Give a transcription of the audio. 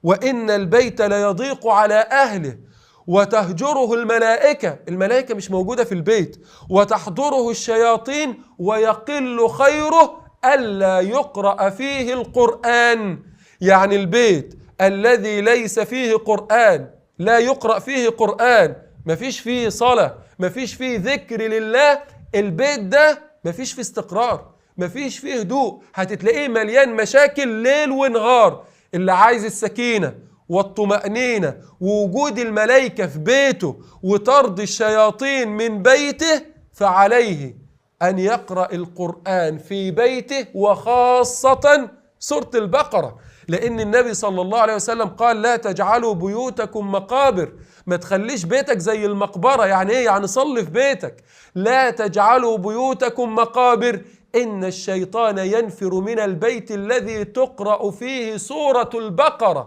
وإن البيت ليضيق على أهله وتهجره الملائكة، الملائكة مش موجودة في البيت، وتحضره الشياطين ويقل خيره ألا يقرأ فيه القرآن. يعني البيت الذي ليس فيه قرآن، لا يقرأ فيه قرآن، مفيش فيه صلاة، مفيش فيه ذكر لله، البيت ده مفيش فيه استقرار، مفيش فيه هدوء، هتتلاقيه مليان مشاكل ليل ونهار. اللي عايز السكينة والطمأنينة ووجود الملائكة في بيته وطرد الشياطين من بيته، فعليه أن يقرأ القرآن في بيته، وخاصة سورة البقرة، لأن النبي صلى الله عليه وسلم قال: لا تجعلوا بيوتكم مقابر. ما تخليش بيتك زي المقبرة. يعني إيه؟ يعني صلي في بيتك. لا تجعلوا بيوتكم مقابر، إن الشيطان ينفر من البيت الذي تقرأ فيه سورة البقرة.